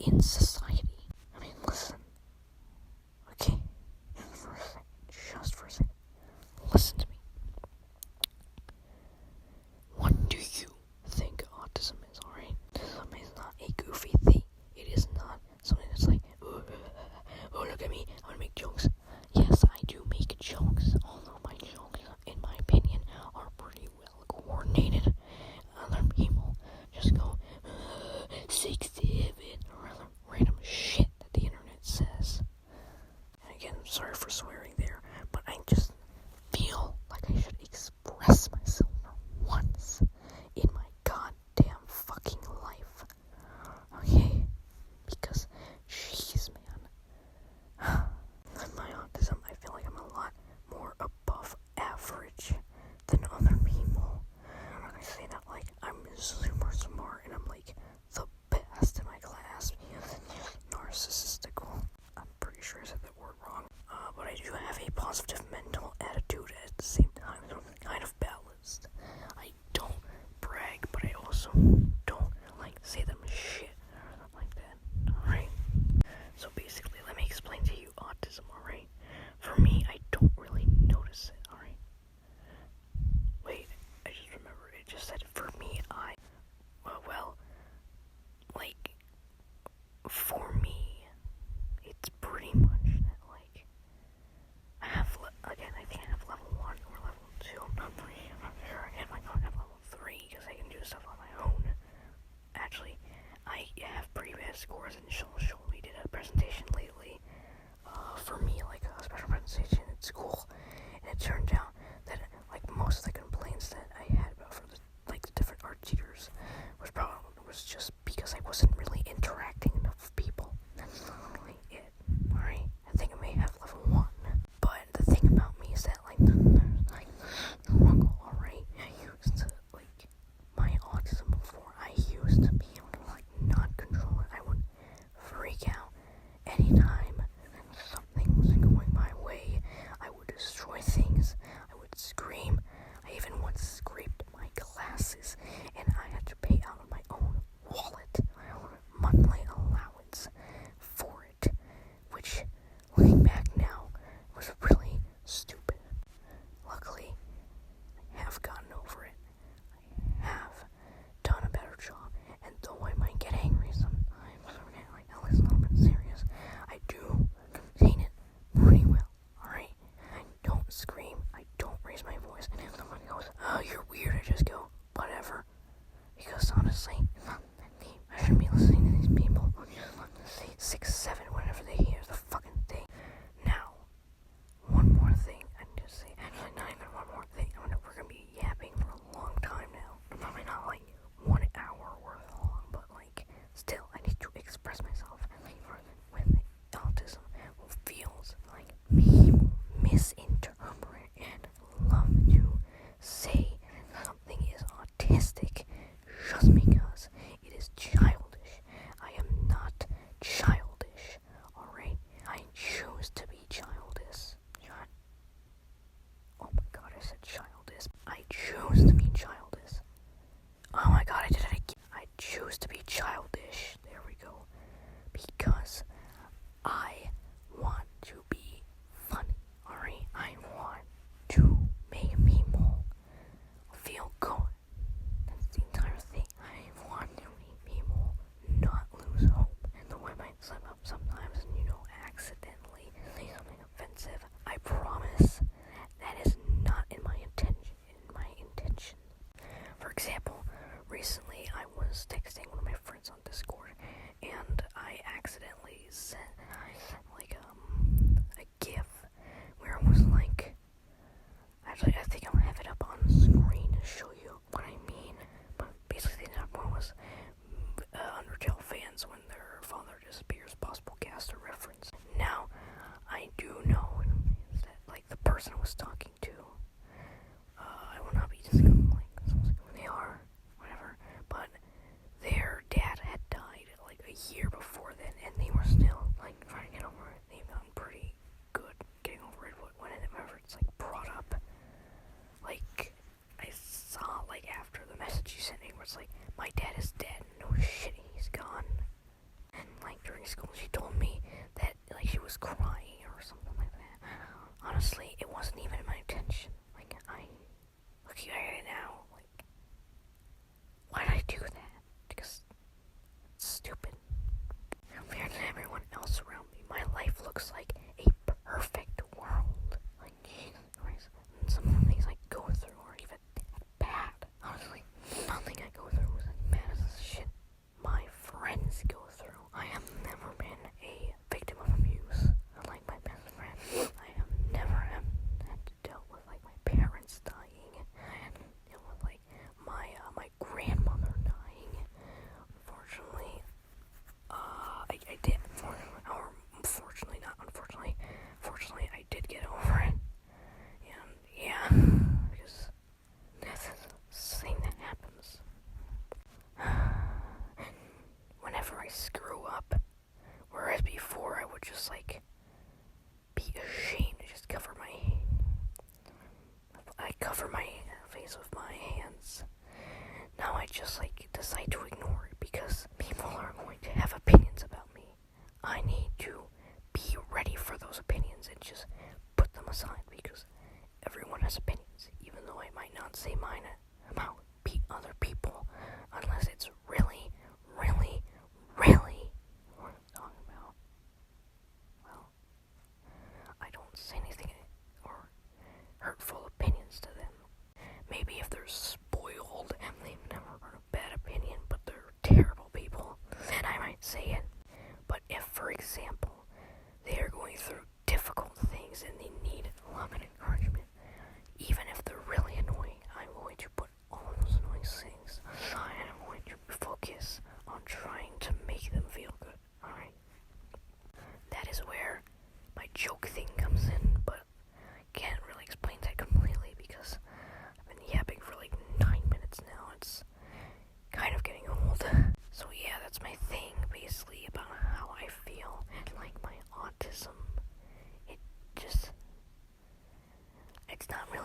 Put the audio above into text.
in society. I mean, listen. Okay? Just for a second. Listen to me. What do you think autism is, alright? Autism is not a goofy thing. It is not something that's like, oh, look at me, I want to make jokes. Yes, I do make jokes, although my jokes, in my opinion, are pretty well coordinated. Other people just go, 6, 7, or other random shit that the internet says. And again, I'm sorry for swearing there, but I just feel like I should express myself for once in my goddamn fucking life. Okay? Because, jeez, man. With my autism, I feel like I'm a lot more above average than other people. I say that like I'm super smart and I'm like the best in my class. Narcissistical. I'm pretty sure I said that word wrong. But I do have a positive mental attitude at the same time. So I'm kind of balanced. I don't brag, but I also don't like say them shit like that. Alright? So basically, let me explain to you autism, alright? For me, I don't really notice it, alright? Wait, I just remembered. It just said for me, for me, it's pretty much that, like, I have, again, I think I have level 1 or level 2, I'm not sure, and I don't have level 3, because I can do stuff on my own. Actually, I have pretty bad scores, and we did a presentation lately, for me, like, a special presentation at school, and it turned out that, like, most of the complaints that I had about from the different art teachers was just because I wasn't really interacting enough with people. That's literally it. Alright? I think I may have level 1. But the thing about me is that, like, struggle, alright? I used to, like, my autism before, I used to be able to, like, not control it. I would freak out anytime something wasn't going my way. I would destroy things. I would scream. I even once scraped my glasses, and I had to pay out of my own wallet, my own monthly allowance for it, which, looking back now, was really stupid. Luckily, I have gotten over it. I have done a better job, and though I might get angry sometimes, like that was a little bit serious, I do contain it pretty well, alright? I don't scream, I don't raise my voice, and if someone goes, oh, you're weird, I just go, whatever. Because honestly, I shouldn't be listening to these people who just want to say 6, 7 whenever they hear the fucking thing. Now, one more thing I need to say. Actually, not even one more thing. We're gonna be yapping for a long time now. Probably not like 1 hour worth long, but like, still, I need to express myself. And like, with autism, who feels like people misinterpret and love to say something is autistic just because it is childish. I am not childish, alright? I choose to be childish. Oh my god, I said childish. I choose to be childish. Oh my god, I did it again. I choose to be childish. There we go. Because I want to be funny, alright? I want to make people feel good. That's the entire thing. I want to make people not lose hope. And though I might slip up sometimes and, accidentally say something offensive, I promise that is not in my intention. For example, recently I was texting one of my friends on Discord, and I accidentally sent like a GIF where it was like, actually I think I'll have it up on screen to show you what I mean. But basically the point was Undertale fans when their father disappears, possible caster reference. Now I do know that like the person I was talking to, I will not be discussing like who they are, whatever, but their dad had died like a year before then, and they were still like trying to get over it. They've gotten pretty good getting over it whenever it's like brought up. screw up. Whereas before I would just like be ashamed to just cover my face with my hands. Now I just like decide to ignore it because people are going to have opinions about me. I need to be ready for those opinions and just put them aside because everyone has opinions, even though I might not say mine about other people unless it's really, really, really worth talking about. Well, I don't say anything or hurtful opinions to them. Maybe if they're spoiled and they've never heard a bad opinion, but they're terrible people, then I might say it. But if, for example, they are going through difficult things and they need love and encouragement, even if they're really annoying, I'm going to put all those annoying things aside and I'm going to focus on trying to make them feel good. Alright? That is where my joke thing comes in, but I can't really explain that completely because I've been yapping for like 9 minutes now. It's kind of getting old. So yeah, that's my thing basically about how I feel and like my autism. It's not really